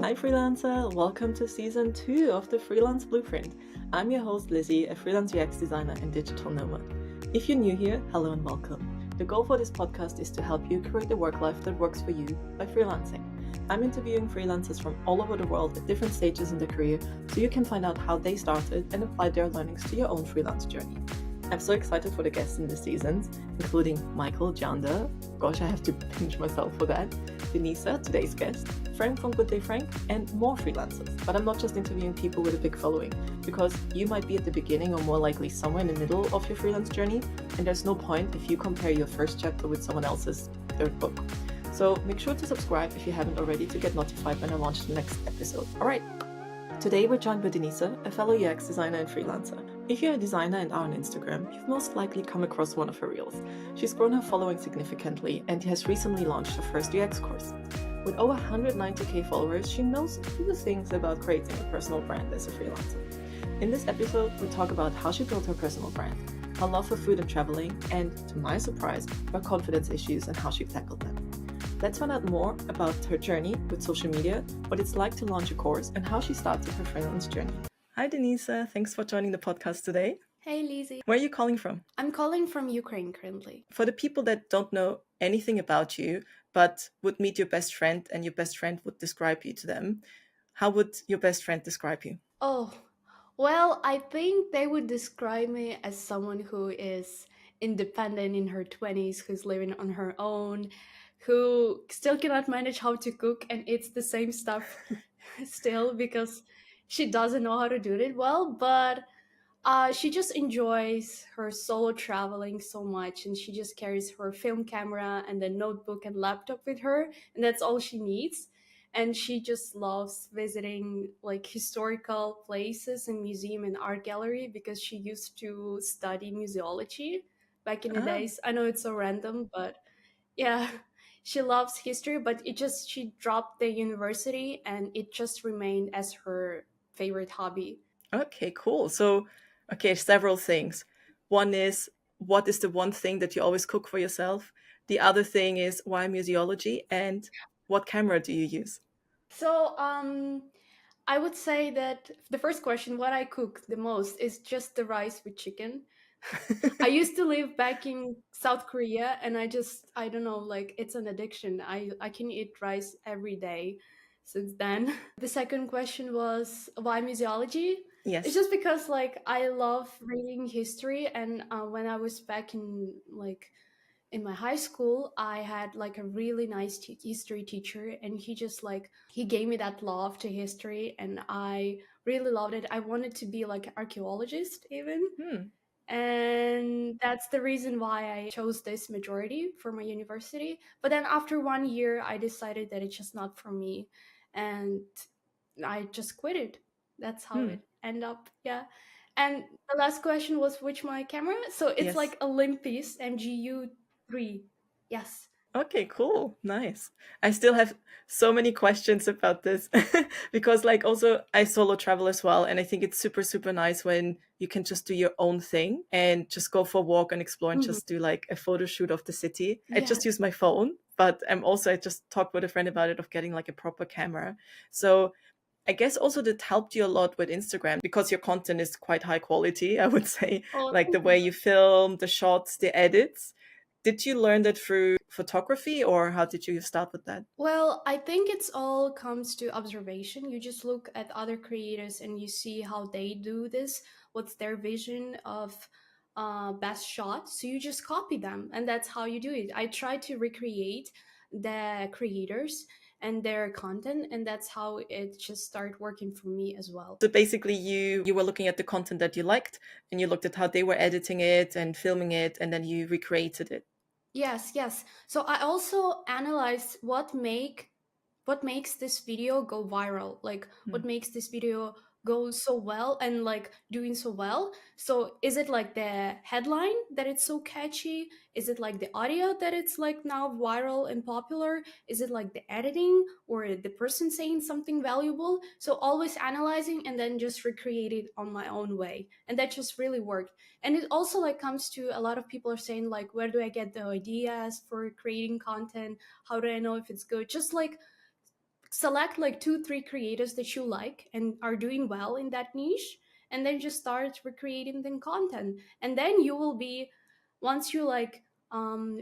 Hi Freelancer, welcome to season 2 of the Freelance Blueprint. I'm your host Lizzie, a freelance UX designer and digital nomad. If you're new here, hello and welcome. The goal for this podcast is to help you create a work life that works for you by freelancing. I'm interviewing freelancers from all over the world at different stages in their career so you can find out how they started and apply their learnings to your own freelance journey. I'm so excited for the guests in this season, including Michael Janda. Gosh, I have to pinch myself for that. Dyniza, today's guest, Frank from Good Day Frank, and more freelancers. But I'm not just interviewing people with a big following, because you might be at the beginning or more likely somewhere in the middle of your freelance journey, and there's no point if you compare your first chapter with someone else's third book. So make sure to subscribe if you haven't already to get notified when I launch the next episode. All right. Today we're joined by Dyniza, a fellow UX designer and freelancer. If you're a designer and are on Instagram, you've most likely come across one of her reels. She's grown her following significantly and has recently launched her first UX course. With over 190k followers, she knows a few things about creating a personal brand as a freelancer. In this episode, we talk about how she built her personal brand, her love for food and traveling, and, to my surprise, her confidence issues and how she tackled them. Let's find out more about her journey with social media, what it's like to launch a course, and how she started her freelance journey. Hi, Dyniza. Thanks for joining the podcast today. Hey, Lizzie. Where are you calling from? I'm calling from Ukraine currently. For the people that don't know anything about you, but would meet your best friend and your best friend would describe you to them, how would your best friend describe you? Oh, well, I think they would describe me as someone who is independent in her 20s, who's living on her own, who still cannot manage how to cook and eats the same stuff still because she doesn't know how to do it well, but she just enjoys her solo traveling so much, and she just carries her film camera and a notebook and laptop with her, and that's all she needs. And she just loves visiting like historical places and museum and art gallery because she used to study museology back in the days. I know it's so random, but yeah, she loves history, but she dropped the university and it just remained as her favorite hobby. Okay, cool. So, several things. One is, what is the one thing that you always cook for yourself? The other thing is, why museology? And what camera do you use? So, I would say that the first question, what I cook the most, is just the rice with chicken. I used to live back in South Korea, and I don't know, like it's an addiction. I can eat rice every day since then. The second question was why museology? Yes. It's just because like I love reading history, and when I was back in my high school, I had like a really nice history teacher, and he gave me that love to history, and I really loved it. I wanted to be like an archaeologist even. And that's the reason why I chose this majority for my university. But then after 1 year, I decided that it's just not for me, and I just quit it. That's how it ended up. Yeah. And the last question was which my camera? So it's Yes. like Olympus MGU 3. Yes. Okay, cool. Nice. I still have so many questions about this because like also I solo travel as well, and I think it's super super nice when you can just do your own thing and just go for a walk and explore and just do like a photo shoot of the city. I just use my phone, but I just talked with a friend about it of getting like a proper camera. So I guess also that helped you a lot with Instagram because your content is quite high quality, I would say, like the way you film, the shots, the edits. Did you learn that through photography or how did you start with that? Well, I think it's all comes to observation. You just look at other creators and you see how they do this, what's their vision of best shot. So you just copy them, and that's how you do it. I try to recreate the creators and their content, and that's how it just started working for me as well. So basically you were looking at the content that you liked and you looked at how they were editing it and filming it and then you recreated it. Yes. So I also analyzed what makes this video go viral, like what makes this video go so well and like doing so well. So is it like the headline that it's so catchy? Is it like the audio that it's like now viral and popular? Is it like the editing or the person saying something valuable? So always analyzing and then just recreate it on my own way, and that just really worked. And it also like comes to a lot of people are saying like, where do I get the ideas for creating content? How do I know if it's good? Just like select like two, three creators that you like and are doing well in that niche, and then just start recreating the content. And then you will be, once you like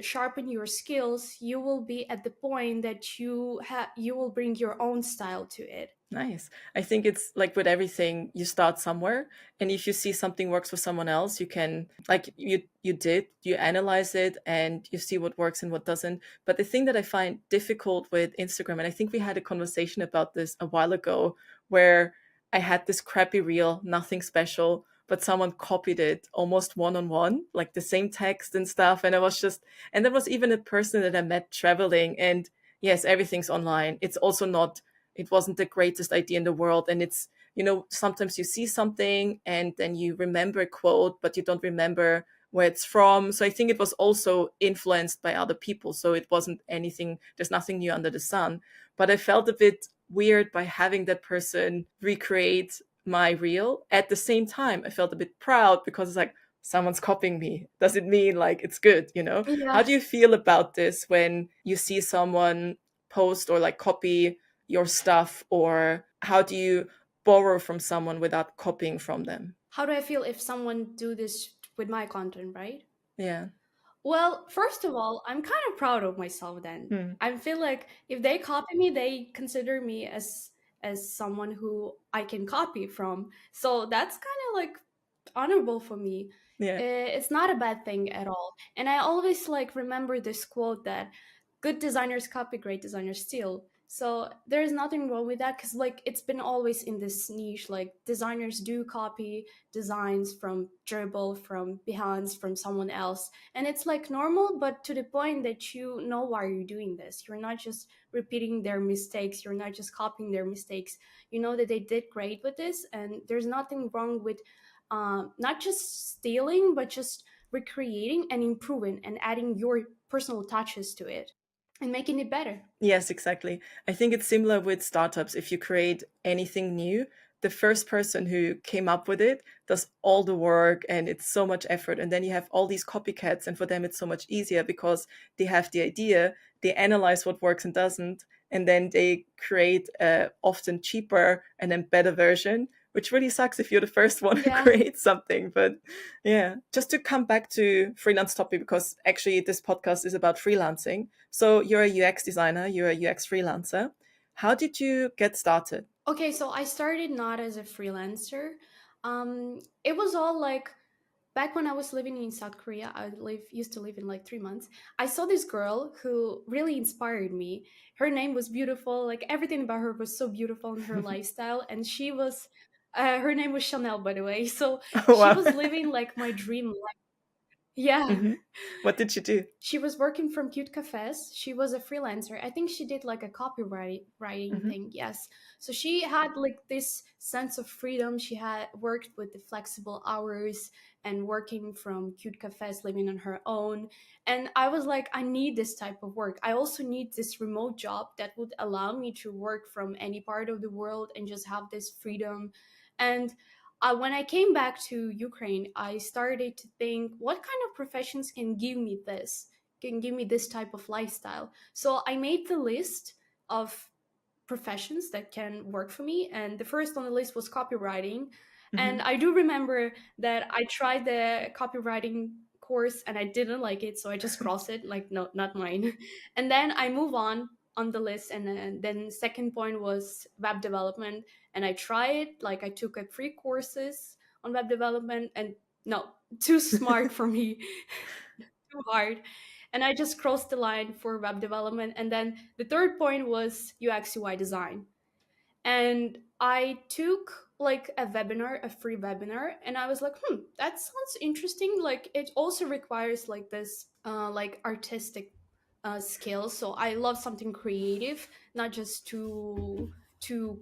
sharpen your skills, you will be at the point that you will bring your own style to it. Nice. I think it's like with everything, you start somewhere, and if you see something works for someone else, you can, like you analyze it and you see what works and what doesn't. But the thing that I find difficult with Instagram, and I think we had a conversation about this a while ago, where I had this crappy reel, nothing special, but someone copied it almost one on one, like the same text and stuff. And I was just, and there was even a person that I met traveling, and yes, everything's online. It's also not, it wasn't the greatest idea in the world. And it's, sometimes you see something and then you remember a quote, but you don't remember where it's from. So I think it was also influenced by other people. So it wasn't anything, there's nothing new under the sun. But I felt a bit weird by having that person recreate my reel. At the same time, I felt a bit proud because it's like, someone's copying me. Does it mean like it's good, How Yeah. do you feel about this when you see someone post or like copy your stuff, or how do you borrow from someone without copying from them? How do I feel if someone do this with my content, right? Yeah. Well, first of all, I'm kind of proud of myself then. Hmm. I feel like if they copy me, they consider me as someone who I can copy from. So that's kind of like honorable for me. Yeah. It's not a bad thing at all. And I always like remember this quote that good designers copy, great designers steal. So there's nothing wrong with that, because like it's been always in this niche. Like designers do copy designs from Dribble, from Behance, from someone else, and it's like normal, but to the point that you know why you're doing this. You're not just repeating their mistakes. You're not just copying their mistakes. You know that they did great with this, and there's nothing wrong with not just stealing, but just recreating and improving and adding your personal touches to it and making it better. Yes, exactly. I think it's similar with startups. If you create anything new, the first person who came up with it does all the work and it's so much effort. And then you have all these copycats, and for them, it's so much easier because they have the idea, they analyze what works and doesn't, and then they create a often cheaper and then better version, which really sucks if you're the first one who Yeah. creates something. But yeah, just to come back to freelance topic, because actually this podcast is about freelancing. So you're a UX designer, you're a UX freelancer. How did you get started? Okay, so I started not as a freelancer. It was all like back when I was living in South Korea. Used to live in like 3 months. I saw this girl who really inspired me. Her name was beautiful. Like everything about her was so beautiful in her lifestyle, and she was. Her name was Chanel, by the way. So Oh, she wow. was living like my dream life. Yeah. Hmm. What did you do? She was working from cute cafes. She was a freelancer. I think she did like a copyright writing Hmm. thing. Yes. So she had like this sense of freedom. She had worked with the flexible hours and working from cute cafes, living on her own. And I was like, I need this type of work. I also need this remote job that would allow me to work from any part of the world and just have this freedom. And when I came back to Ukraine, I started to think, what kind of professions can give me this? Can give me this type of lifestyle. So I made the list of professions that can work for me, and the first on the list was copywriting. And Hmm. I do remember that I tried the copywriting course and I didn't like it, so I just crossed it like, no, not mine. And then I move on the list, and then second point was web development, and I tried, like I took a free courses on web development, and no, too smart for me, too hard. And I just crossed the line for web development. And then the third point was UX UI design. And I took like a webinar, a free webinar, and I was like, that sounds interesting. Like it also requires like this like artistic skills. So I love something creative, not just too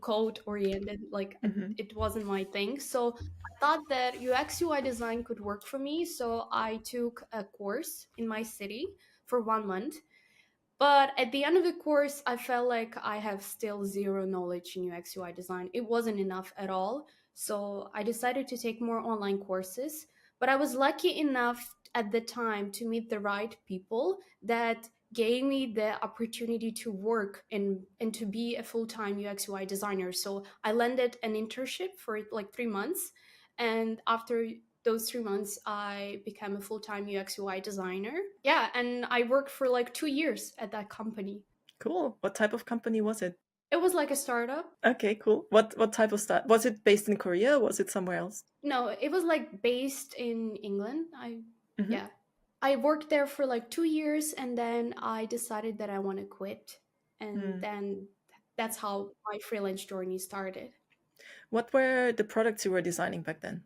code oriented. Like Hmm. it wasn't my thing. So I thought that UX UI design could work for me. So I took a course in my city for 1 month, but at the end of the course, I felt like I have still zero knowledge in UX UI design. It wasn't enough at all. So I decided to take more online courses. But I was lucky enough at the time to meet the right people that gave me the opportunity to work and to be a full-time UX UI designer. So I landed an internship for like 3 months, and after those 3 months I became a full-time UX UI designer. Yeah, and I worked for like 2 years at that company. Cool. What type of company was it? It was like a startup. Okay, cool. What type of stuff? Was it based in Korea? Or was it somewhere else? No, it was like based in England. I Hmm. Yeah. I worked there for like 2 years, and then I decided that I want to quit. And Mm. then that's how my freelance journey started. What were the products you were designing back then?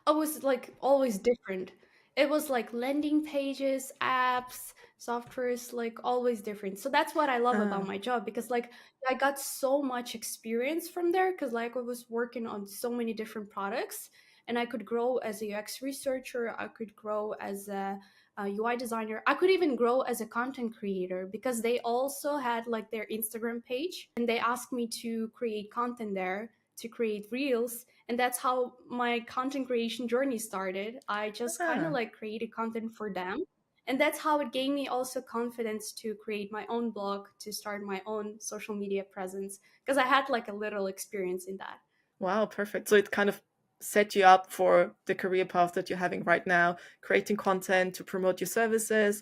I was like always different. It was like landing pages, apps, softwares, like always different. So that's what I love about Ah, my job, because like I got so much experience from there, because like I was working on so many different products, and I could grow as a UX researcher, I could grow as a UI designer, I could even grow as a content creator, because they also had like their Instagram page and they asked me to create content there, to create reels. And that's how my content creation journey started. I just kind of ah. like created content for them, and that's how it gave me also confidence to create my own blog, to start my own social media presence, because I had like a little experience in that. Wow, perfect. So it kind of set you up for the career path that you're having right now, creating content to promote your services.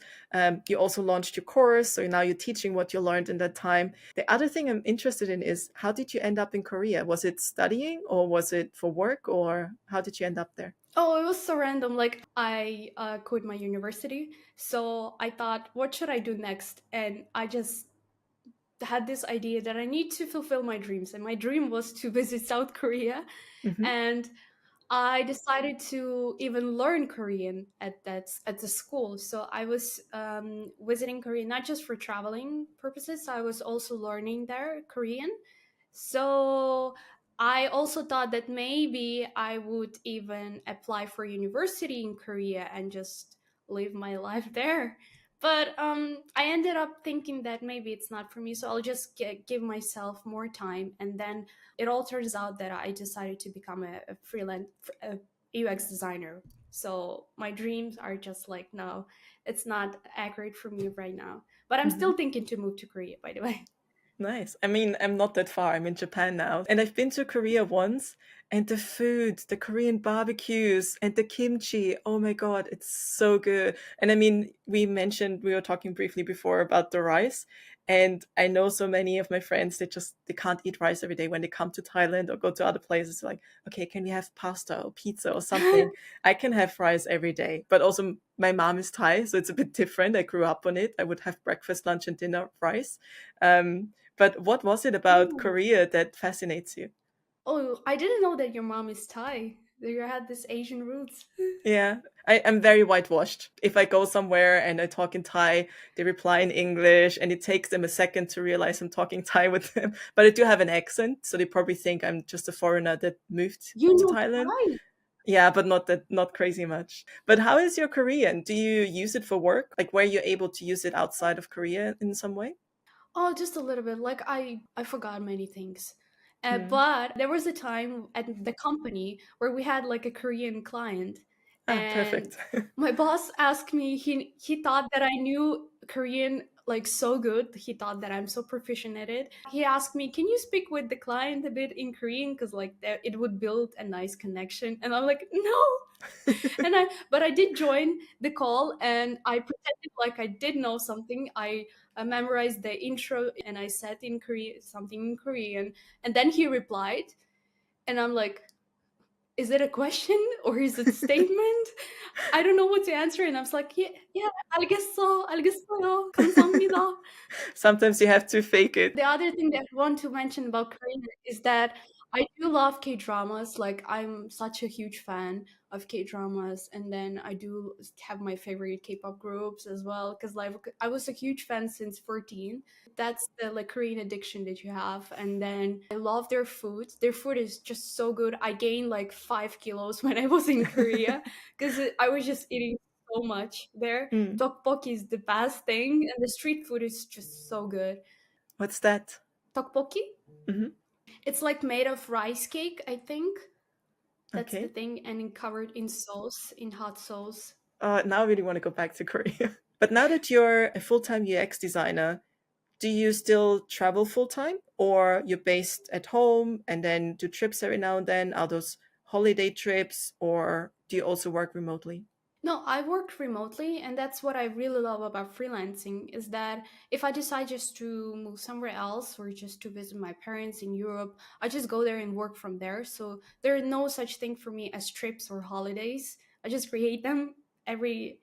You also launched your course, so now you're teaching what you learned in that time. The other thing I'm interested in is how did you end up in Korea? Was it studying or was it for work or how did you end up there? Oh, it was so random. Like I quit my university, so I thought, what should I do next? And I just had this idea that I need to fulfill my dreams, and my dream was to visit South Korea. Hmm. And I decided to even learn Korean at the school. So I was visiting Korea not just for traveling purposes. I was also learning there Korean. So I also thought that maybe I would even apply for university in Korea and just live my life there. But I ended up thinking that maybe it's not for me, so I'll just give myself more time. And then it all turns out that I decided to become a freelance a UX designer. So my dreams are just like, no, it's not accurate for me right now. But I'm Hmm. still thinking to move to Korea, by the way. Nice. I mean, I'm not that far. I'm in Japan now. And I've been to Korea once, and the food, the Korean barbecues and the kimchi, oh my God, it's so good. And I mean, we were talking briefly before about the rice. And I know so many of my friends, they can't eat rice every day when they come to Thailand or go to other places. Like, okay, can we have pasta or pizza or something? I can have rice every day. But also, my mom is Thai, so it's a bit different. I grew up on it. I would have breakfast, lunch, and dinner rice. But what was it about Oh. Korea that fascinates you? Oh, I didn't know that your mom is Thai. That you had this Asian roots. Yeah, I'm very whitewashed. If I go somewhere and I talk in Thai, they reply in English, and it takes them a second to realize I'm talking Thai with them. But I do have an accent, so they probably think I'm just a foreigner that moved You to know Thailand. Thai? Yeah, but not crazy much. But how is your Korean? Do you use it for work? Like, were you able to use it outside of Korea in some way? Oh, just a little bit. Like I forgot many things. Hmm. But there was a time at the company where we had like a Korean client, Ah, and perfect. my boss asked me. He thought that I knew Korean like so good. He thought that I'm so proficient at it. He asked me, "Can you speak with the client a bit in Korean? Because like it would build a nice connection." And I'm like, "No." But I did join the call, and I pretended like I did know something. I memorized the intro, and I said in Korean something in Korean, and then he replied, and I'm like, is it a question or is it a statement? I don't know what to answer, and I was like, yeah, yeah, 알겠어, 알겠어요, 감사합니다. Sometimes you have to fake it. The other thing that I want to mention about Korea is that I do love K dramas. Like, I'm such a huge fan of K dramas, and then I do have my favorite K pop groups as well. Because like I was a huge fan since 14. That's the like Korean addiction that you have. And then I love their food. Their food is just so good. I gained like 5 kilos when I was in Korea because I was just eating so much there. Mm. Tteokbokki is the best thing, and the street food is just so good. What's that? Tteokbokki? Hmm. It's like made of rice cake, I think. That's the Okay. thing, and covered in sauce, in hot sauce. Now I really want to go back to Korea. But now that you're a full-time UX designer, do you still travel full-time, or you're based at home and then do trips every now and then? Are those holiday trips, or do you also work remotely? No, I work remotely, and that's what I really love about freelancing is that if I decide just to move somewhere else or just to visit my parents in Europe, I just go there and work from there. So there is no such thing for me as trips or holidays. I just create them every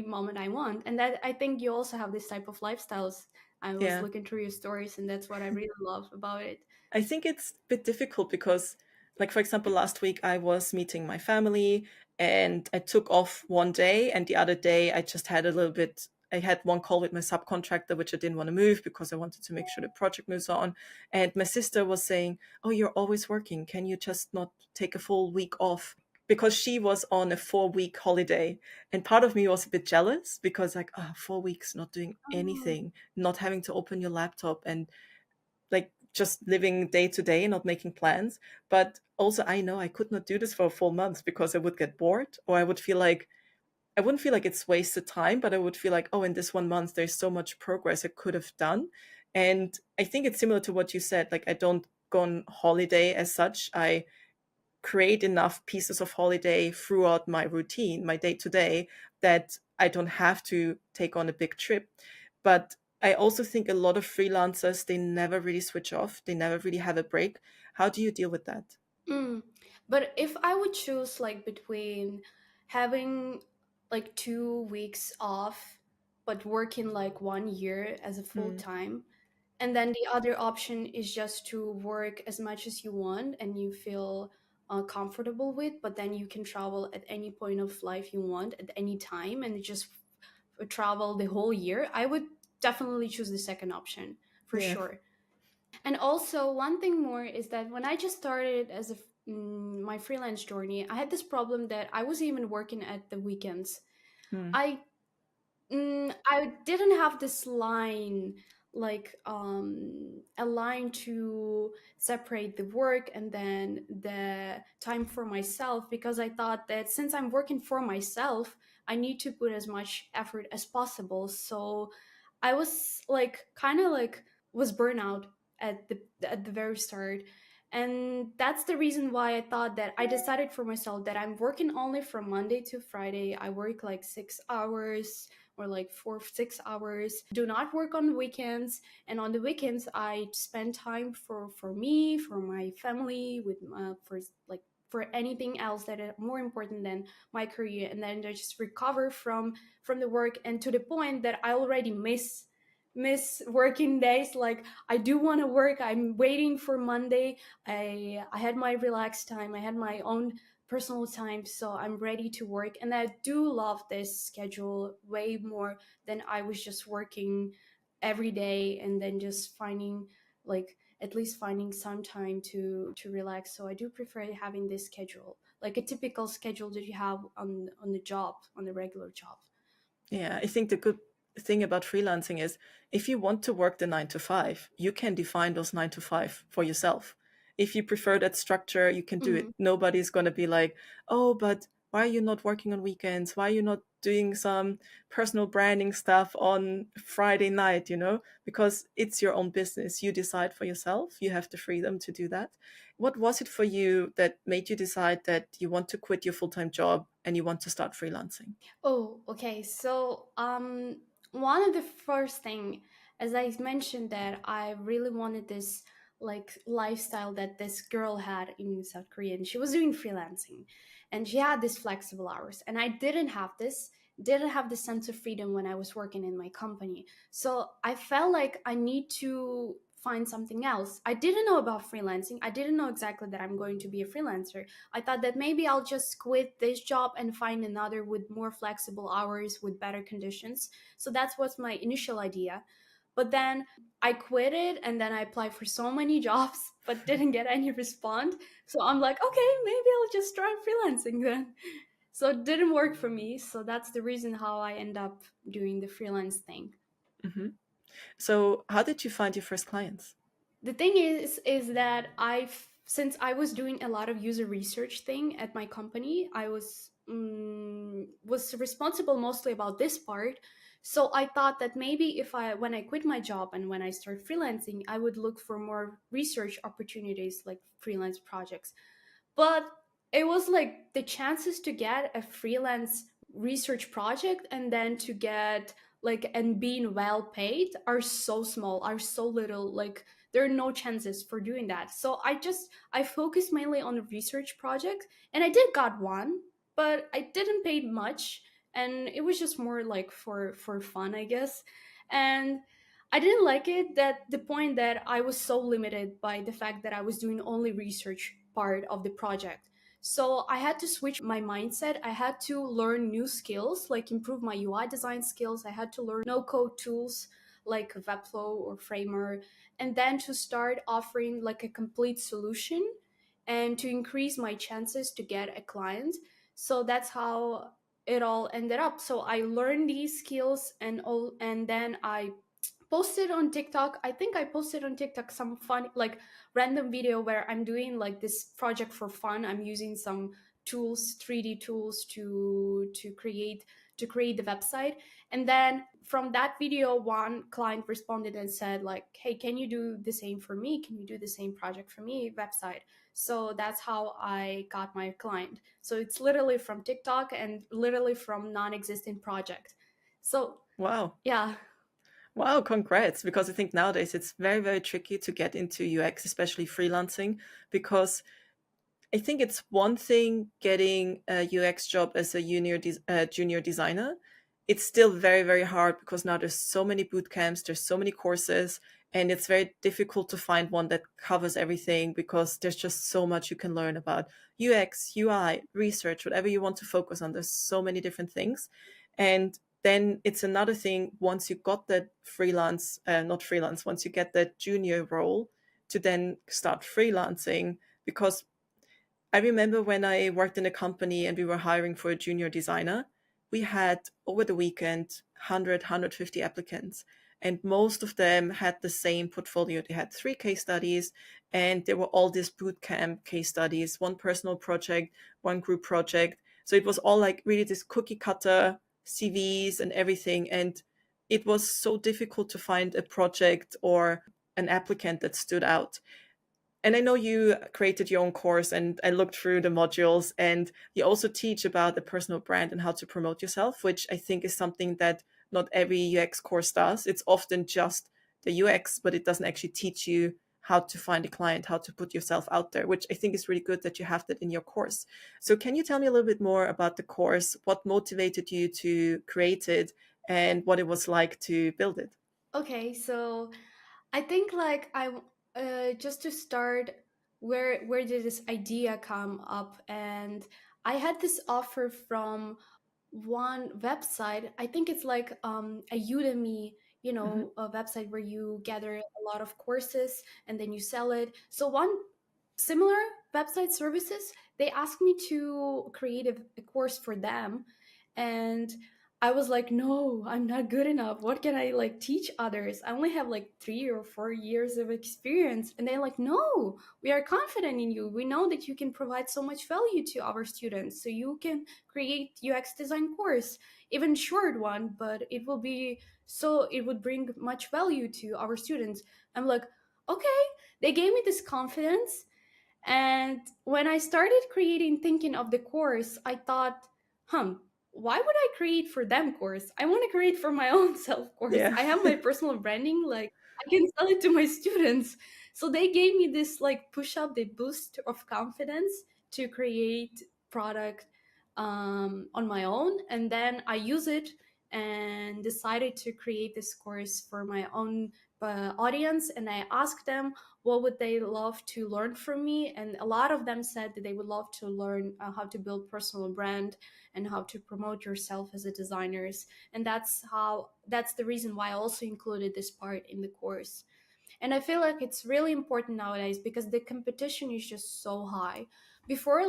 moment I want. And that I think you also have this type of lifestyles. I was Yeah. looking through your stories, and that's what I really love about it. I think it's a bit difficult because, like, for example, last week I was meeting my family and I took off one day, and the other day I just had a little bit. I had one call with my subcontractor, which I didn't want to move because I wanted to make sure the project moves on. And my sister was saying, "Oh, you're always working. Can you just not take a full week off?" Because she was on a 4 week holiday. And part of me was a bit jealous because, like, 4 weeks not doing Oh. anything, not having to open your laptop and like just living day to day, not making plans. But also, I know I could not do this for a full month because I would get bored, or I wouldn't feel like it's wasted time, but I would feel like, oh, in this 1 month, there's so much progress I could have done. And I think it's similar to what you said. Like, I don't go on holiday as such. I create enough pieces of holiday throughout my routine, my day to day, that I don't have to take on a big trip. But I also think a lot of freelancers, they never really switch off, they never really have a break. How do you deal with that? Mm. But if I would choose like between having like 2 weeks off, but working like 1 year as a full Mm, time, and then the other option is just to work as much as you want and you feel comfortable with, but then you can travel at any point of life you want at any time and just travel the whole year, I would definitely choose the second option for yeah. sure. And also, one thing more is that when I just started as my freelance journey, I had this problem that I was even working at the weekends. Mm, I I didn't have this line like a line to separate the work and then the time for myself because I thought that since I'm working for myself, I need to put as much effort as possible. So I was like kind of like was burnout at the very start. And that's the reason why I thought that I decided for myself that I'm working only from Monday to Friday. I work like 6 hours or like 4 6 hours. Do not work on weekends, and on the weekends I spend time for me, for my family, with for like for anything else that is more important than my career, and then I just recover from the work, and to the point that I already miss working days. Like I do want to work, I'm waiting for Monday. I had my relaxed time, I had my own personal time, so I'm ready to work, and I do love this schedule way more than I was just working every day and then just finding like at least finding some time to relax. So I do prefer having this schedule, like a typical schedule that you have on the job, on the regular job. yeah, I think the good thing about freelancing is if you want to work the 9 to 5, you can define those 9 to 5 for yourself. If you prefer that structure, you can do Mhm. it. Nobody's going to be like, oh, but why are you not working on weekends? Why are you not doing some personal branding stuff on Friday night? Because it's your own business. You decide for yourself. You have the freedom to do that. What was it for you that made you decide that you want to quit your full time job and you want to start freelancing? Oh, okay. So, one of the first thing, as I mentioned, that I really wanted this like lifestyle that this girl had in South Korea, and she was doing freelancing, and she had this flexible hours, and I didn't have this. Didn't have the sense of freedom when I was working in my company. So I felt like I need to find something else. I didn't know about freelancing. I didn't know exactly that I'm going to be a freelancer. I thought that maybe I'll just quit this job and find another with more flexible hours with better conditions. So that was my initial idea. But then I quit it and then I applied for so many jobs but didn't get any response. So I'm like, okay, maybe I'll just try freelancing then. So it didn't work for me. So that's the reason how I end up doing the freelance thing. Hmm. So, how did you find your first clients? The thing is that I've since I was doing a lot of user research thing at my company, I was responsible mostly about this part. So I thought that maybe if I, when I quit my job and when I start freelancing, I would look for more research opportunities like freelance projects. But it was like the chances to get a freelance research project and then to get like and being well paid are so small, are so little. Like there are no chances for doing that. So I focused mainly on the research project, and I did got one, but I didn't pay much, and it was just more like for fun, I guess. And I didn't like it, that the point that I was so limited by the fact that I was doing only research part of the project. So I had to switch my mindset. I had to learn new skills, like improve my UI design skills. I had to learn no code tools like Webflow or Framer, and then to start offering like a complete solution and to increase my chances to get a client. So that's how it all ended up. So I learned these skills, and then I posted on TikTok. I think I posted on TikTok some fun, like random video where I'm doing like this project for fun. I'm using some tools, 3D tools to create the website. And then from that video, one client responded and said like, "Hey, can you do the same for me? Can you do the same project for me, website?" So that's how I got my client. So it's literally from TikTok and literally from non-existent project. So Wow. yeah. Wow, congrats. Because I think nowadays it's very, very tricky to get into UX, especially freelancing, because I think it's one thing getting a UX job as a junior designer. It's still very, very hard because now there's so many boot camps, there's so many courses, and it's very difficult to find one that covers everything because there's just so much you can learn about UX, UI, research, whatever you want to focus on. There's so many different things. And then it's another thing once you got that not freelance, once you get that junior role to then start freelancing because I remember when I worked in a company and we were hiring for a junior designer, we had over the weekend 100, applicants. And most of them had the same portfolio. They had 3 case studies, and they were all these bootcamp case studies, one personal project, one group project. So it was all like really this cookie cutter CVs and everything. And it was so difficult to find a project or an applicant that stood out. And I know you created your own course, and I looked through the modules, and you also teach about the personal brand and how to promote yourself, which I think is something that not every UX course does. It's often just the UX, but it doesn't actually teach you how to find a client, how to put yourself out there, which I think is really good that you have that in your course. So can you tell me a little bit more about the course, what motivated you to create it, and what it was like to build it? Okay, so I think like just to start, where did this idea come up? And I had this offer from one website. I think it's like a Udemy, Mhm. a website where you gather a lot of courses and then you sell it. So one similar website services, they asked me to create a course for them, and I was like, no, I'm not good enough. What can I like teach others? I only have like 3 or 4 years of experience. And they're like, no, we are confident in you. We know that you can provide so much value to our students. So you can create UX design course, even short one, but it would bring much value to our students. I'm like, okay. They gave me this confidence, and when I started creating, thinking of the course, I thought, why would I create for them course? I want to create for my own self course. Yeah. I have my personal branding, like I can sell it to my students. So they gave me this like push up, the boost of confidence to create product on my own. And then I use it and decided to create this course for my own audience. And I asked them what would they love to learn from me, and a lot of them said that they would love to learn how to build personal brand and how to promote yourself as a designers. And that's the reason why I also included this part in the course. And I feel like it's really important nowadays because the competition is just so high. Before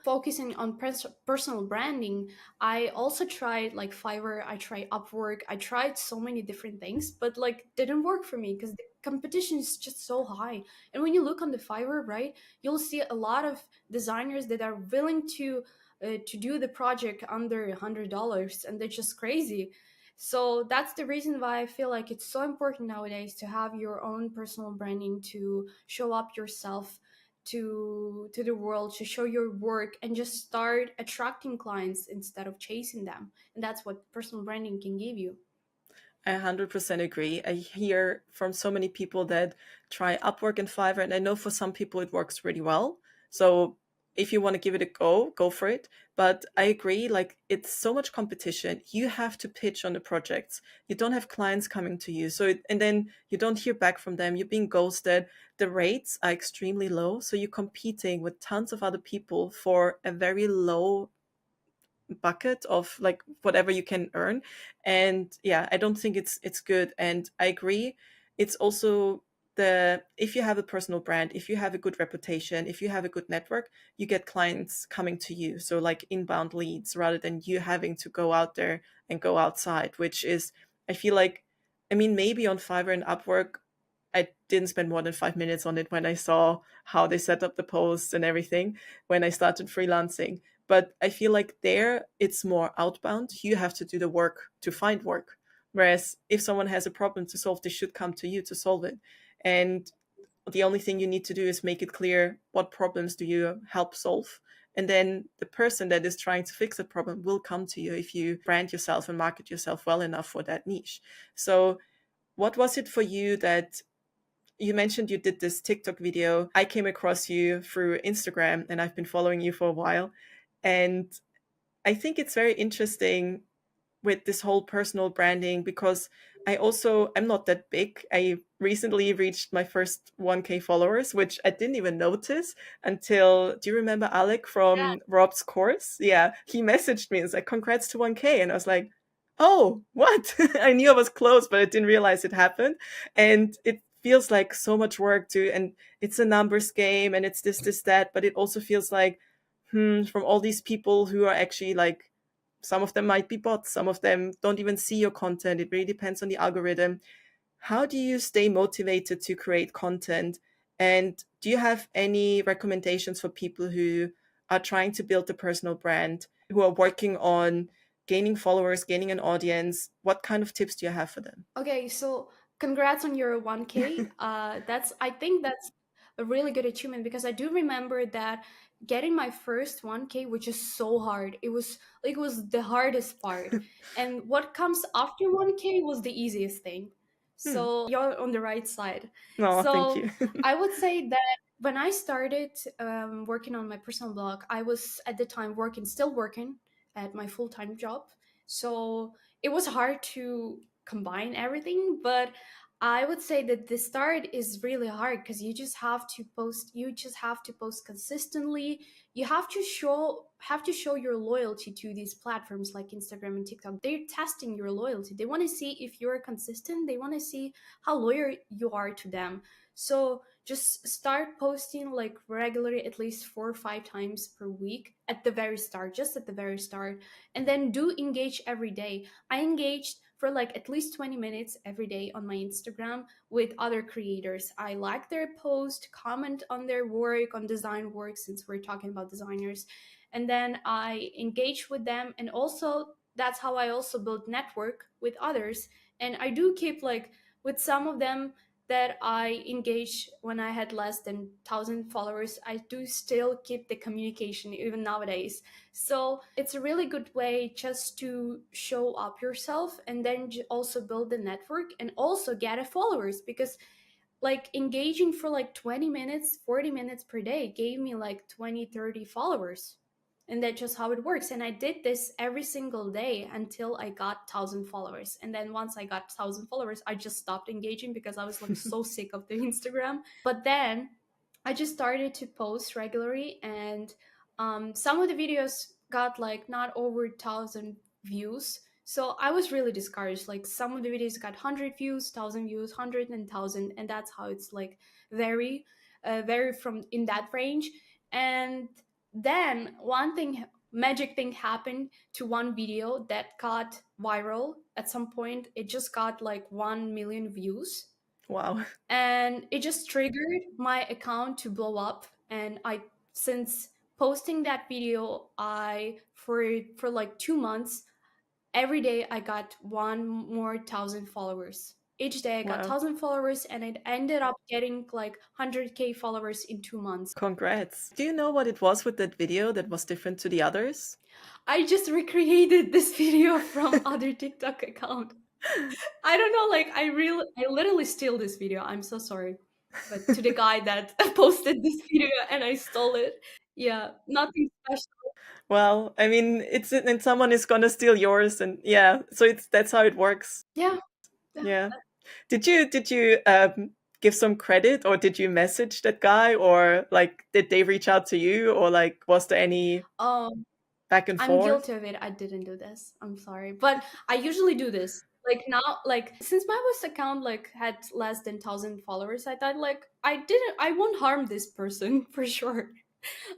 focusing on personal branding, I also tried like Fiverr, I tried Upwork, I tried so many different things, but like didn't work for me because the competition is just so high. And when you look on the Fiverr, right, you'll see a lot of designers that are willing to to do the project under $100, and that's just crazy. So that's the reason why I feel like it's so important nowadays to have your own personal branding, to show up yourself to the world, to show your work, and just start attracting clients instead of chasing them. And that's what personal branding can give you. I 100% agree. I hear from so many people that try Upwork and Fiverr, and I know for some people it works really well. So if you want to give it a go, go for it. But I agree, like it's so much competition. You have to pitch on the projects. You don't have clients coming to you. And then you don't hear back from them. You're being ghosted. The rates are extremely low. So you're competing with tons of other people for a very low bucket of like whatever you can earn. And yeah, I don't think it's good. And I agree, it's also the if you have a personal brand, if you have a good reputation, if you have a good network, you get clients coming to you, so like inbound leads rather than you having to go out there and go outside, which is, I feel like, I mean, maybe on Fiverr and Upwork I didn't spend more than 5 minutes on it when I saw how they set up the posts and everything when I started freelancing. But I feel like there it's more outbound. You have to do the work to find work. Whereas if someone has a problem to solve, they should come to you to solve it. And the only thing you need to do is make it clear what problems do you help solve. And then the person that is trying to fix the problem will come to you if you brand yourself and market yourself well enough for that niche. So, what was it for you that you mentioned you did this TikTok video? I came across you through Instagram and I've been following you for a while. And I think it's very interesting with this whole personal branding because I'm not that big. I recently reached my first 1K followers, which I didn't even notice until, do you remember Alec from Rob's course? Yeah, he messaged me and was like, congrats to 1K. And I was like, oh, what? I knew I was close, but I didn't realize it happened. And it feels like so much work to, and it's a numbers game and it's this, that, but it also feels like, from all these people who are actually like, some of them might be bots, some of them don't even see your content. It really depends on the algorithm. How do you stay motivated to create content? And do you have any recommendations for people who are trying to build a personal brand, who are working on gaining followers, gaining an audience? What kind of tips do you have for them? Okay, so congrats on your 1K. That's I think that's a really good achievement because I do remember that getting my first 1K, which is so hard. It was the hardest part. And what comes after 1K was the easiest thing. Hmm. So you're on the right side. No, thank So you. I would say that when I started working on my personal blog, I was at the time still working at my full-time job. So it was hard to combine everything, but I would say that the start is really hard because you just have to post consistently. You have to show your loyalty to these platforms like Instagram and TikTok. They're testing your loyalty. They want to see if you're consistent. They want to see how loyal you are to them. So just start posting like regularly, at least 4 or 5 times per week at the very start, just at the very start, and then do engage every day. I engaged for like at least 20 minutes every day on my Instagram with other creators. I like their post, comment on their work, on design work, since we're talking about designers. And then I engage with them. And also, that's how I also build network with others. And I do keep like with some of them that I engage when I had less than 1,000 followers, I do still keep the communication even nowadays. So it's a really good way just to show up yourself and then also build the network and also get a followers, because like engaging for like 20 minutes 40 minutes per day gave me like 20, 30 followers. And that's just how it works. And I did this every single day until I got 1,000 followers. And then once I got 1,000 followers, I just stopped engaging because I was like so sick of the Instagram. But then I just started to post regularly, and some of the videos got like not over 1,000 views. So I was really discouraged. Like some of the videos got 100 views, 1,000 views, 100 and 1,000, and that's how it's like vary from in that range. And then magic thing happened to one video that got viral. At some point, it just got like 1 million views, Wow. and it just triggered my account to blow up. And I since posting that video, I for like 2 months, every day I got one more thousand followers. Each day I got Wow. 1,000 followers, and it ended up getting like 100K followers in 2 months. Congrats. Do you know what it was with that video that was different to the others? I just recreated this video from other TikTok account. I don't know, like I literally steal this video. I'm so sorry. But to the guy that posted this video and I stole it. Yeah, nothing special. Well, I mean, it's and someone is gonna steal yours, and yeah, so it's that's how it works. Yeah. Yeah. Did you give some credit, or did you message that guy, or like did they reach out to you, or like was there any Um back and I'm forth? guilty of it. I didn't do this. I'm sorry. But I usually do this. Like now, like since my West account like had less than 1,000 followers, I thought like I won't harm this person for sure.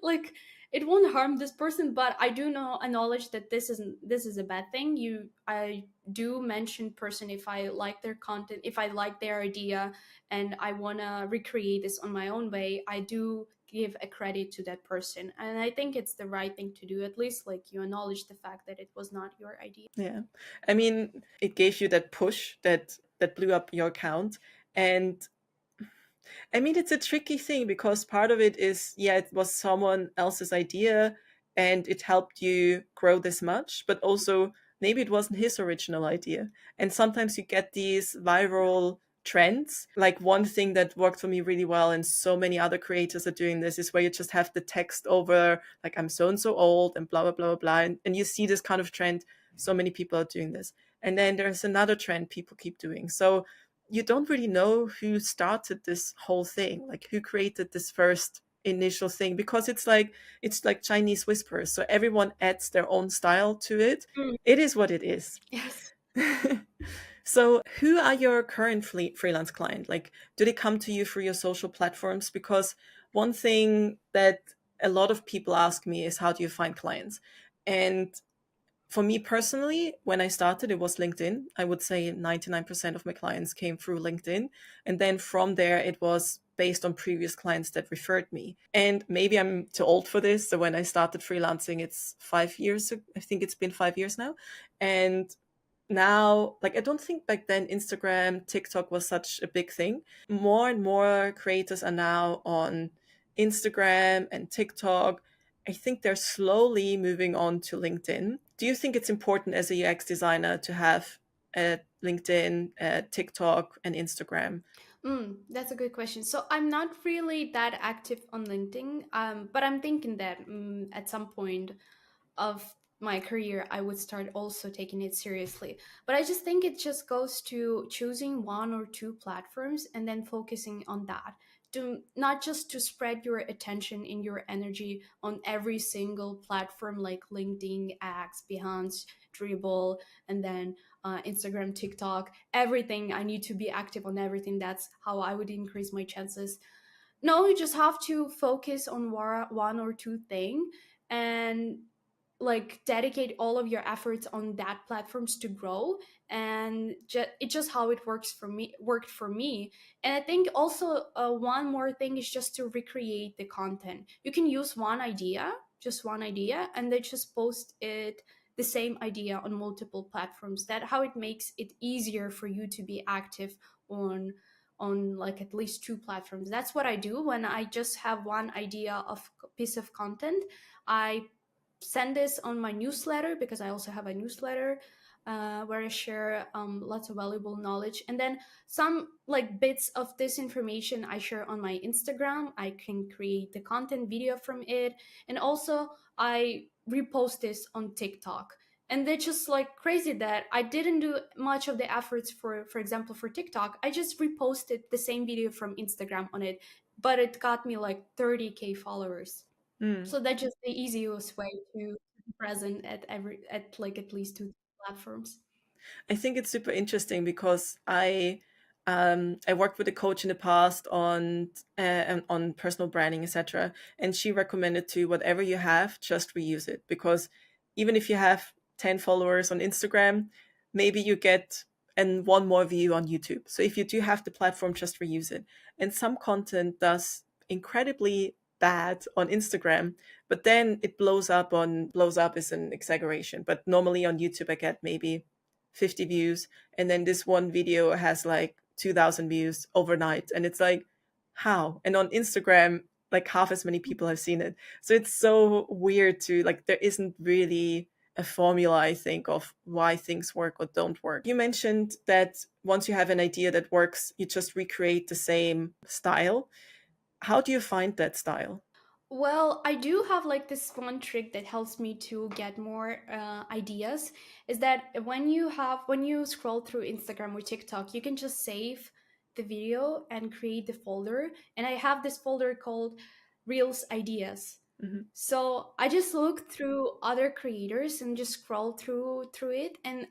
Like it won't harm this person, but I do know acknowledge that this is a bad thing. I do mention person if I like their content, if I like their idea, and I want to recreate this on my own way. I do give a credit to that person, and I think it's the right thing to do. At least like you acknowledge the fact that it was not your idea. Yeah. I mean, it gave you that push that blew up your account, and I mean, it's a tricky thing because part of it is, yeah, it was someone else's idea and it helped you grow this much, but also maybe it wasn't his original idea. And sometimes you get these viral trends. Like one thing that worked for me really well, and so many other creators are doing this, is where you just have the text over, like, I'm so and so old and blah, blah, blah, blah, blah. And you see this kind of trend. So many people are doing this. And then there's another trend people keep doing. So you don't really know who started this whole thing, like who created this first initial thing, because it's like Chinese whispers, so everyone adds their own style to it. Mm, It is what it is. yes. So who are your current freelance client? Like, do they come to you through your social platforms? Because one thing that a lot of people ask me is, how do you find clients? And for me personally, when I started, it was LinkedIn. I would say 99% of my clients came through LinkedIn. And then from there, it was based on previous clients that referred me. And maybe I'm too old for this. So when I started freelancing, it's 5 years. I think it's been 5 years now. And now, like, I don't think back then Instagram, TikTok was such a big thing. More and more creators are now on Instagram and TikTok. I think they're slowly moving on to LinkedIn. Do you think it's important as a UX designer to have a LinkedIn, TikTok, and Instagram? That's a good question. So I'm not really that active on LinkedIn, but I'm thinking that at some point of my career, I would start also taking it seriously. But I just think it just goes to choosing one or two platforms and then focusing on that. To not just to spread your attention and your energy on every single platform like LinkedIn, X, Behance, Dribble, and then Instagram, TikTok, everything. I need to be active on everything. That's how I would increase my chances. No, you just have to focus on one or two thing and like dedicate all of your efforts on that platforms to grow. And it's just how it worked for me. And I think also one more thing is just to recreate the content. You can use one idea, and then just post it, the same idea, on multiple platforms. That how it makes it easier for you to be active on like at least two platforms. That's what I do when I just have one idea of piece of content. I send this on my newsletter, because I also have a newsletter where I share lots of valuable knowledge. And then some like bits of this information I share on my Instagram. I can create the content video from it. And also I repost this on TikTok. And they're just like crazy that I didn't do much of the efforts for example, for TikTok. I just reposted the same video from Instagram on it, but it got me like 30K followers. Hmm. So that's just the easiest way to be present at like at least two platforms. I think it's super interesting because I worked with a coach in the past on personal branding, etc. And she recommended to, whatever you have, just reuse it, because even if you have 10 followers on Instagram, maybe you get and one more view on YouTube. So if you do have the platform, just reuse it. And some content does incredibly bad on Instagram, but then it blows up is an exaggeration, but normally on YouTube I get maybe 50 views, and then this one video has like 2,000 views overnight, and it's like, how? And on Instagram, like half as many people have seen it. So it's so weird to like, there isn't really a formula, I think, of why things work or don't work. You mentioned that once you have an idea that works, you just recreate the same style. How do you find that style? Well, I do have like this one trick that helps me to get more ideas. Is that when you scroll through Instagram or TikTok, you can just save the video and create the folder. And I have this folder called Reels Ideas. Mhm. So I just look through other creators and just scroll through it. And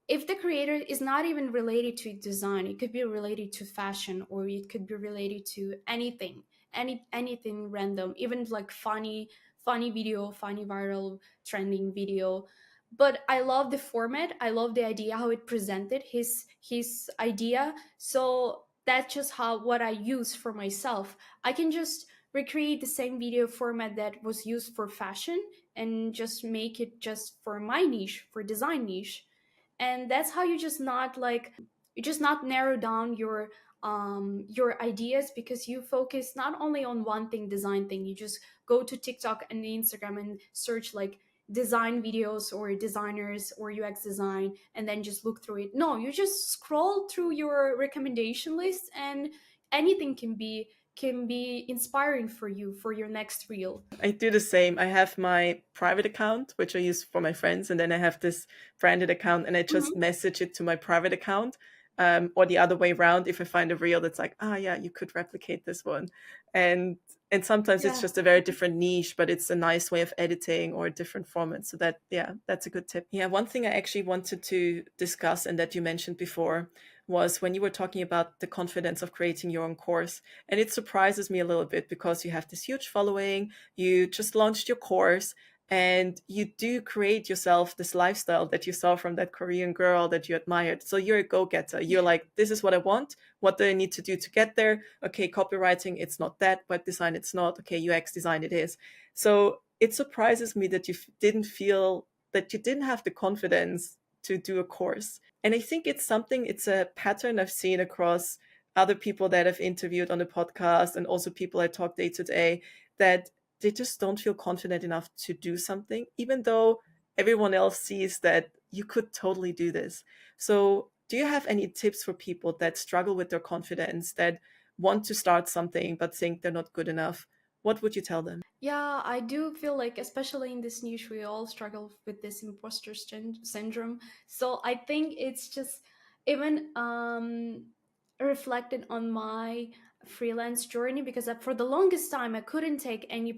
if the creator is not even related to design, it could be related to fashion, or it could be related to anything, anything random, even like funny video, funny viral trending video. But I love the format. I love the idea how it presented his idea. So that's just how what I use for myself. I can just recreate the same video format that was used for fashion and just make it just for my niche, for design niche. And that's how you just not like you just not narrow down your ideas, because you focus not only on one thing, design thing. You just go to TikTok and Instagram and search like design videos or designers or UX design, and then just look through it. No, you just scroll through your recommendation list, and anything can be inspiring for you for your next reel. I do the same. I have my private account, which I use for my friends, and then I have this branded account, and I just Mhm. message it to my private account, or the other way around. If I find a reel that's like, ah, yeah, you could replicate this one, and and sometimes it's Yeah. just a very different niche, but it's a nice way of editing or a different format. So that, yeah, that's a good tip. Yeah, one thing I actually wanted to discuss and that you mentioned before was when you were talking about the confidence of creating your own course. And it surprises me a little bit because you have this huge following, you just launched your course, and you do create yourself this lifestyle that you saw from that Korean girl that you admired. So you're a go-getter. You're like, this is what I want. What do I need to do to get there? Okay, copywriting, it's not that. Web design, it's not. Okay, UX design, it is. So it surprises me that you didn't feel that you didn't have the confidence to do a course. And I think it's a pattern I've seen across other people that I've interviewed on the podcast and also people I talk day to day, that they just don't feel confident enough to do something, even though everyone else sees that you could totally do this. So, do you have any tips for people that struggle with their confidence, that want to start something but think they're not good enough? What would you tell them? Yeah, I do feel like, especially in this niche, we all struggle with this imposter syndrome. So I think it's just even reflected on my freelance journey, because for the longest time I couldn't take any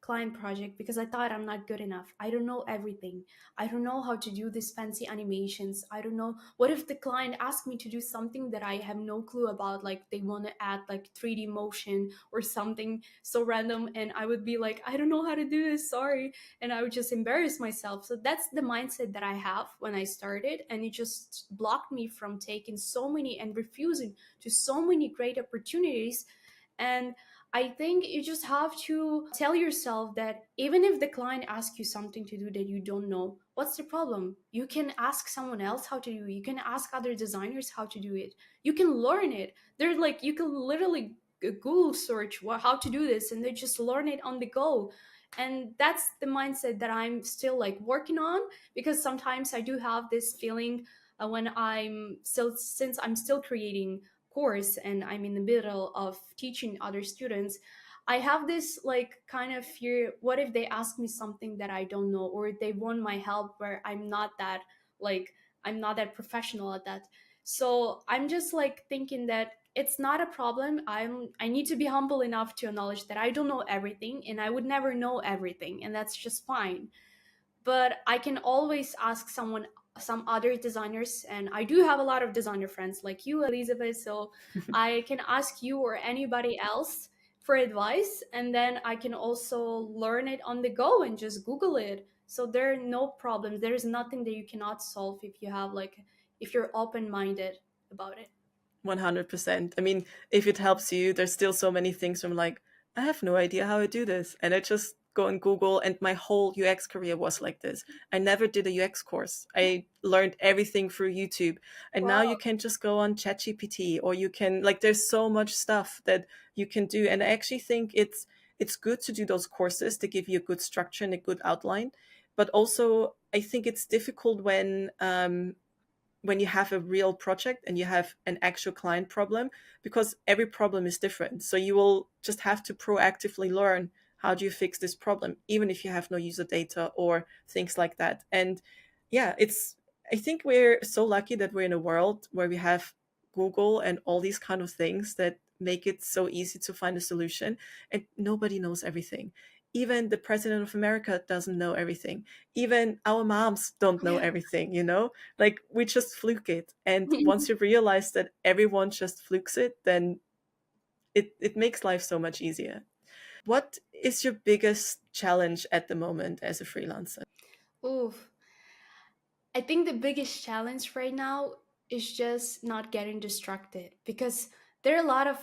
client project, because I thought I'm not good enough. I don't know everything. I don't know how to do these fancy animations. I don't know. What if the client asked me to do something that I have no clue about? Like they want to add like 3D motion or something so random, and I would be like, I don't know how to do this, sorry. And I would just embarrass myself. So that's the mindset that I have when I started, and it just blocked me from taking so many and refusing to so many great opportunities. And I think you just have to tell yourself that even if the client asks you something to do that you don't know, what's the problem? You can ask someone else how to do it. You can ask other designers how to do it. You can learn it. They're like, you can literally Google search how to do this, and they just learn it on the go. And that's the mindset that I'm still like working on, because sometimes I do have this feeling when I'm still, since I'm still creating course and I'm in the middle of teaching other students, I have this like kind of fear. What if they ask me something that I don't know, or they want my help where like I'm not that professional at that. So I'm just like thinking that it's not a problem. I need to be humble enough to acknowledge that I don't know everything, and I would never know everything, and that's just fine. But I can always ask some other designers, and I do have a lot of designer friends like you, Elisabeth, so I can ask you or anybody else for advice, and then I can also learn it on the go and just Google it. So there are no problems. There is nothing that you cannot solve if you have like if you're open-minded about it. 100%. I mean, if it helps you, there's still so many things from like, I have no idea how I do this. And I just go and Google, and my whole UX career was like this. I never did a UX course. I learned everything through YouTube. And now you Wow. can just go on ChatGPT, or you can, like, there's so much stuff that you can do. And I actually think it's good to do those courses to give you a good structure and a good outline. But also I think it's difficult when you have a real project and you have an actual client problem, because every problem is different. So you will just have to proactively learn, how do you fix this problem, even if you have no user data or things like that. And yeah, I think we're so lucky that we're in a world where we have Google and all these kind of things that make it so easy to find a solution. And nobody knows everything. Even the president of America doesn't know everything. Even our moms don't know Yeah. everything, like, we just fluke it. And once you realize that everyone just flukes it, then it makes life so much easier. What is your biggest challenge at the moment as a freelancer? Oof. I think the biggest challenge right now is just not getting distracted, because there are a lot of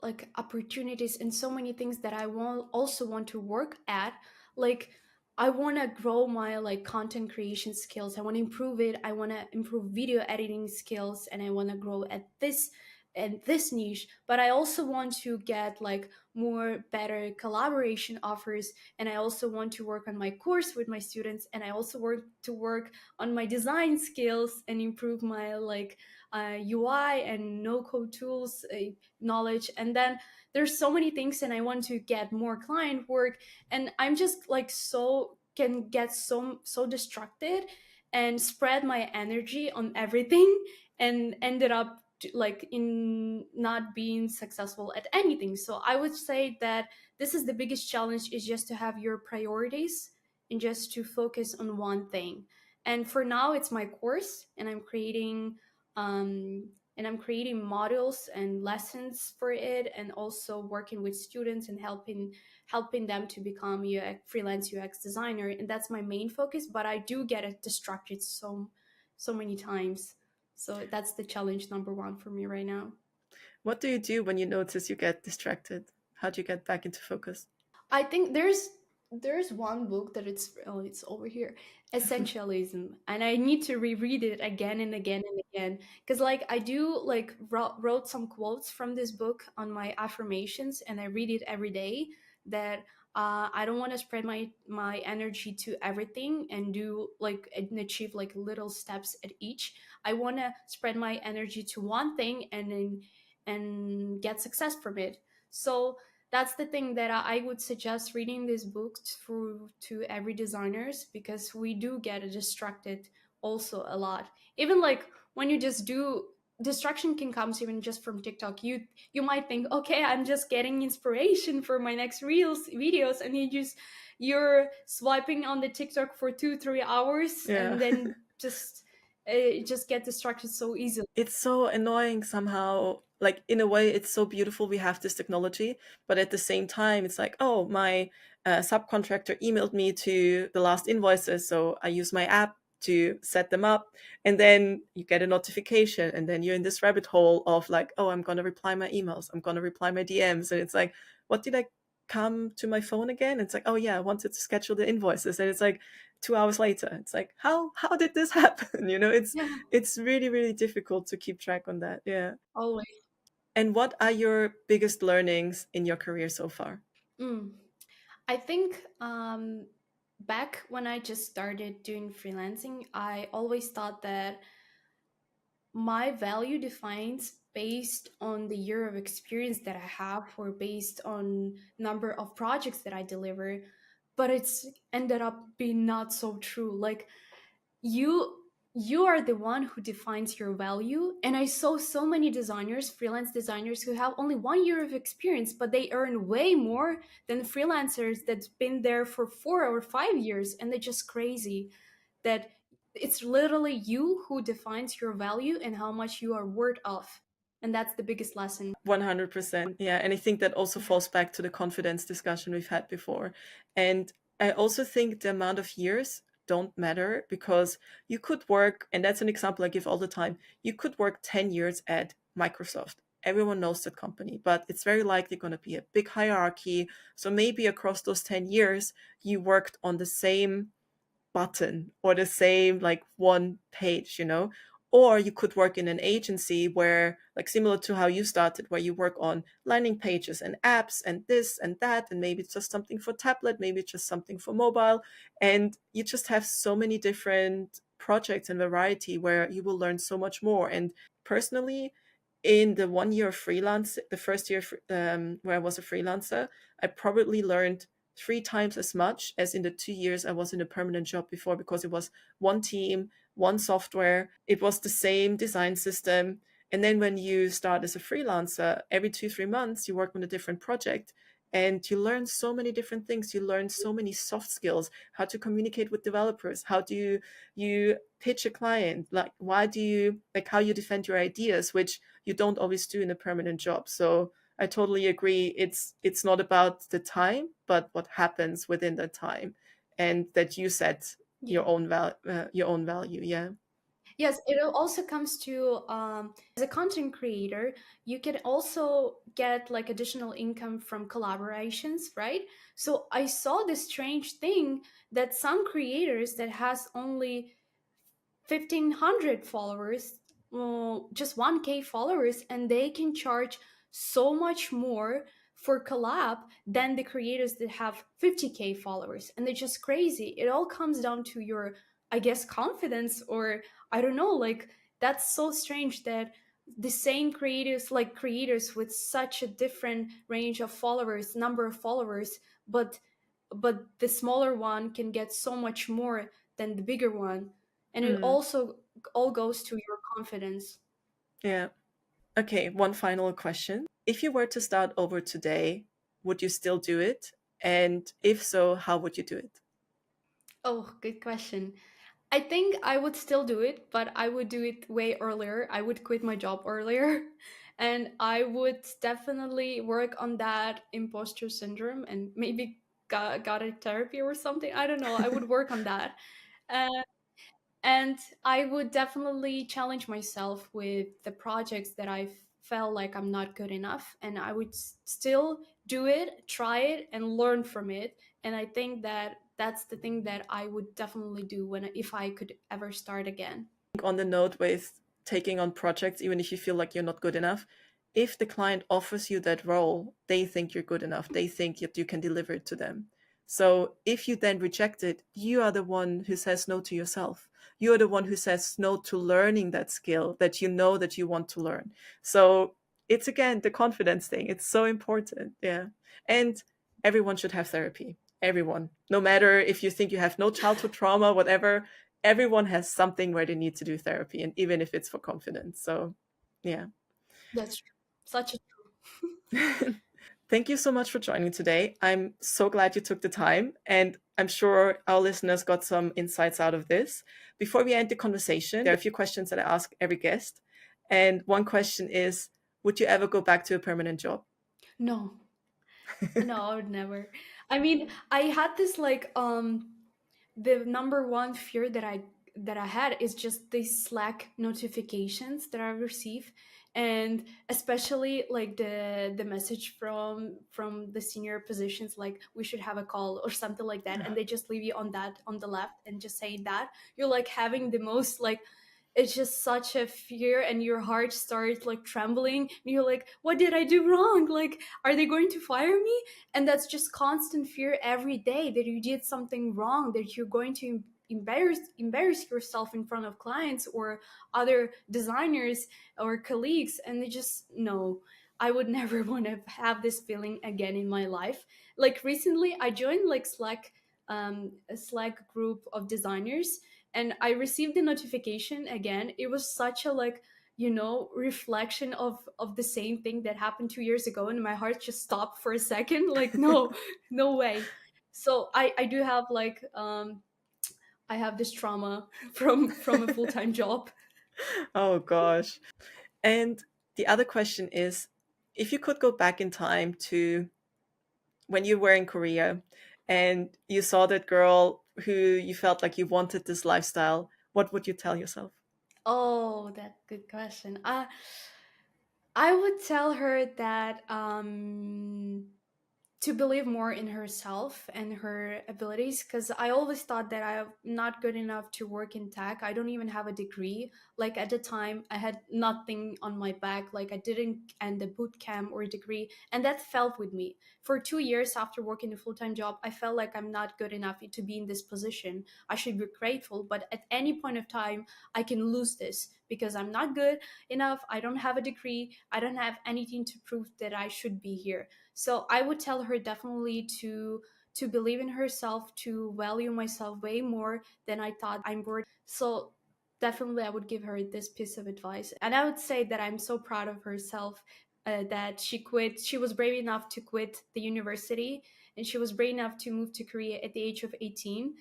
like opportunities and so many things that I also want to work at. Like, I want to grow my like content creation skills. I want to improve it. I want to improve video editing skills, and I want to grow at this and this niche. But I also want to get like more better collaboration offers, and I also want to work on my course with my students, and I also want to work on my design skills and improve my like UI and no code tools knowledge. And then there's so many things, and I want to get more client work, and I'm just like so can get so distracted and spread my energy on everything, and ended up like in not being successful at anything. So I would say that this is the biggest challenge, is just to have your priorities and just to focus on one thing. And for now it's my course, and um I'm creating modules and lessons for it, and also working with students and helping them to become a freelance UX designer. And that's my main focus, but I do get it distracted so many times. So that's the challenge number one for me right now. What do you do when you notice you get distracted? How do you get back into focus? I think there's one book that it's over here, Essentialism, and I need to reread it again and again and again, because like I do like wrote some quotes from this book on my affirmations, and I read it every day. That I don't want to spread my energy to everything and do like and achieve like little steps at each. I want to spread my energy to one thing, and get success from it. So that's the thing that I would suggest reading this book to every designers, because we do get distracted also a lot. Even like when you just do, distraction can come even just from TikTok. You might think, okay, I'm just getting inspiration for my next reels videos, and you're swiping on the TikTok for 2-3 hours, Yeah. and then just get distracted so easily. It's so annoying somehow. Like, in a way, it's so beautiful we have this technology, but at the same time, it's like, oh, my subcontractor emailed me to the last invoices, so I use my app to set them up. And then you get a notification, and then you're in this rabbit hole of like, oh, I'm going to reply my emails, I'm going to reply my DMs. And it's like, what did I come to my phone again? It's like, oh yeah, I wanted to schedule the invoices. And it's like 2 hours later. It's like, how did this happen? Yeah, It's really, really difficult to keep track on that. Yeah. always. And what are your biggest learnings in your career so far? Mm. I think back when I just started doing freelancing, I always thought that my value defines based on the year of experience that I have, or based on number of projects that I deliver. But it's ended up being not so true. Like, you you are the one who defines your value, and I saw so many designers, freelance designers, who have only 1 year of experience, but they earn way more than freelancers that's been there for 4 or 5 years. And they're just crazy that it's literally you who defines your value and how much you are worth of. And that's the biggest lesson. 100%. Yeah. And I think that also Yeah. falls back to the confidence discussion we've had before. And I also think the amount of years don't matter, because you could work, and that's an example I give all the time, you could work 10 years at Microsoft everyone knows that company, but it's very likely going to be a big hierarchy. So maybe across those 10 years, you worked on the same button or the same like one page, or you could work in an agency where, like, similar to how you started, where you work on landing pages and apps and this and that, and maybe it's just something for tablet, maybe it's just something for mobile, and you just have so many different projects and variety where you will learn so much more. And personally, in the 1 year of freelance, the first year where I was a freelancer, I probably learned 3 times as much as in the 2 years I was in a permanent job before, because it was one team, one software, it was the same design system. And then when you start as a freelancer, every 2-3 months, you work on a different project and you learn so many different things. You learn so many soft skills, how to communicate with developers, how do you pitch a client, like why do you, like how you defend your ideas, which you don't always do in a permanent job. So I totally agree. It's not about the time, but what happens within that time, and that you set Yeah. your own value. Yeah. Yes, it also comes to as a content creator, you can also get like additional income from collaborations, right? So I saw this strange thing that some creators that has only 1,500 followers, just 1K followers, and they can charge so much more for collab than the creators that have 50K followers. And they're just crazy. It all comes down to your, I guess, confidence, or I don't know, like that's so strange that the same creators, like creators with such a different range of followers, number of followers, but the smaller one can get so much more than the bigger one, and it Mm, also all goes to your confidence. yeah. Okay, one final question. If you were to start over today, would you still do it? And if so, how would you do it? Oh, good question. I think I would still do it, but I would do it way earlier. I would quit my job earlier, and I would definitely work on that imposter syndrome and maybe got a therapy or something. I don't know. I would work on that. Uh, and I would definitely challenge myself with the projects that I felt like I'm not good enough, and I would still do it, try it, and learn from it. And I think that that's the thing that I would definitely do when if I could ever start again. On the note with taking on projects, even if you feel like you're not good enough, if the client offers you that role, they think you're good enough. They think that you can deliver it to them. So if you then reject it, you are the one who says no to yourself. You are the one who says no to learning that skill that you know that you want to learn. So it's again the confidence thing. It's so important. Yeah. And everyone should have therapy. Everyone. No matter if you think you have no childhood trauma, whatever, everyone has something where they need to do therapy, and even if it's for confidence. So yeah. That's true. Such a Thank you so much for joining today. I'm so glad you took the time, and I'm sure our listeners got some insights out of this. Before we end the conversation, there are a few questions that I ask every guest, and one question is, would you ever go back to a permanent job? no. No, I would never. I mean, I had this like the number one fear that I had is just the Slack notifications that I receive, and especially like the message from the senior positions, like we should have a call or something like that, and they just leave you on that on the left and just saying that you're like having the most like, it's just such a fear, and your heart starts like trembling and you're like, what did I do wrong? Like, are they going to fire me? And that's just constant fear every day that you did something wrong, that you're going to embarrass yourself in front of clients or other designers or colleagues. And they just, no, I would never want to have this feeling again in my life. Like recently I joined like a Slack group of designers, and I received the notification again. It was such a like, reflection of the same thing that happened 2 years ago, and my heart just stopped for a second. Like, no, no way. So I do have like I have this trauma from a full-time job. Oh gosh. And the other question is, if you could go back in time to when you were in Korea and you saw that girl who you felt like you wanted this lifestyle, what would you tell yourself? Oh, that good question. I would tell her that to believe more in herself and her abilities, because I always thought that I'm not good enough to work in tech. I don't even have a degree. Like at the time I had nothing on my back, like I didn't end a boot camp or a degree, and that felt with me for 2 years. After working a full-time job, I felt like I'm not good enough to be in this position. I should be grateful, but at any point of time I can lose this because I'm not good enough. I don't have a degree. I don't have anything to prove that I should be here. So I would tell her definitely to believe in herself, to value myself way more than I thought. I'm bored. So definitely I would give her this piece of advice. And I would say that I'm so proud of herself, that she was brave enough to quit the university, and she was brave enough to move to Korea at the age of 18.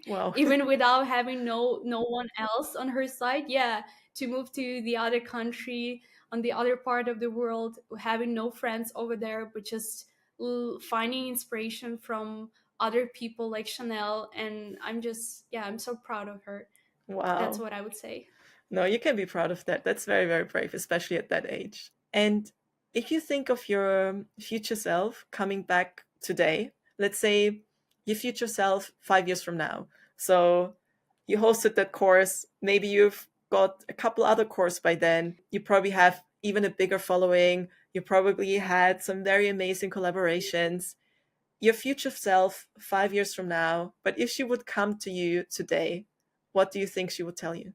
Wow. Even without having no one else on her side. Yeah, to move to the other country on the other part of the world, having no friends over there, but just finding inspiration from other people like Chanel. And I'm just, yeah, I'm so proud of her. That's Wow. what I would say. No, you can be proud of that. That's very, very brave, especially at that age. And if you think of your future self coming back today, let's say your future self 5 years from now. So you hosted that course, maybe you've got a couple other courses by then. You probably have even a bigger following. You probably had some very amazing collaborations. Your future self 5 years from now, but if she would come to you today, what do you think she would tell you?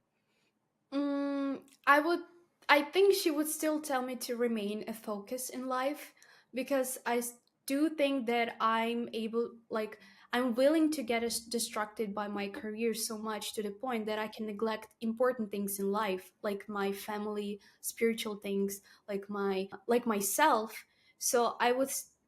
Mm, I would. I think she would still tell me to remain a focus in life, because do think that I'm able, like, I'm willing to get distracted by my career so much to the point that I can neglect important things in life, like my family, spiritual things, like myself. So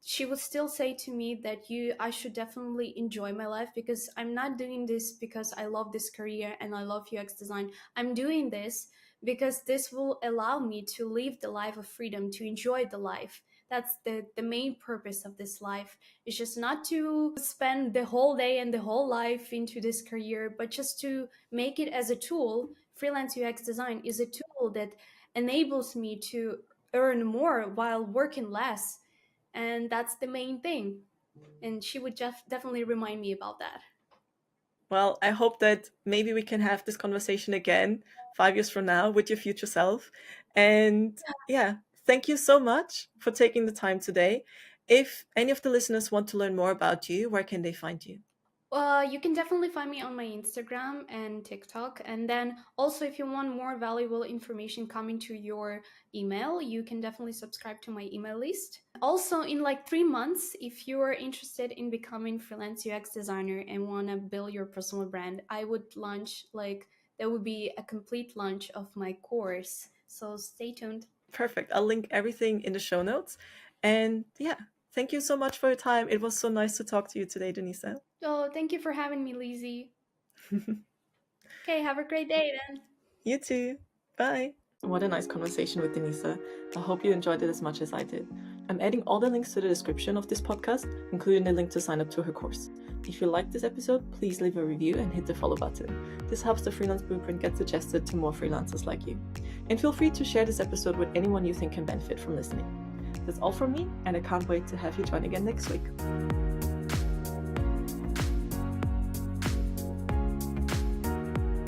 she would still say to me that I should definitely enjoy my life, because I'm not doing this because I love this career and I love UX design. I'm doing this because this will allow me to live the life of freedom, to enjoy the life. That's the main purpose of this life. It's just not to spend the whole day and the whole life into this career, but just to make it as a tool. Freelance UX design is a tool that enables me to earn more while working less. And that's the main thing. And she would definitely remind me about that. Well, I hope that maybe we can have this conversation again 5 years from now with your future self. And yeah, thank you so much for taking the time today. If any of the listeners want to learn more about you, where can they find you? You can definitely find me on my Instagram and TikTok. And then also, if you want more valuable information coming to your email, you can definitely subscribe to my email list. Also, in like 3 months, if you are interested in becoming freelance UX designer and want to build your personal brand, I would launch, like, there would be a complete launch of my course. So stay tuned. Perfect. I'll link everything in the show notes. And yeah, thank you so much for your time. It was so nice to talk to you today, Dyniza. Oh, thank you for having me, Lizzie. Okay, have a great day then. You too. Bye. What a nice conversation with Dyniza. I hope you enjoyed it as much as I did. I'm adding all the links to the description of this podcast, including the link to sign up to her course. If you liked this episode, please leave a review and hit the follow button. This helps the Freelance Blueprint get suggested to more freelancers like you. And feel free to share this episode with anyone you think can benefit from listening. That's all from me, and I can't wait to have you join again next week.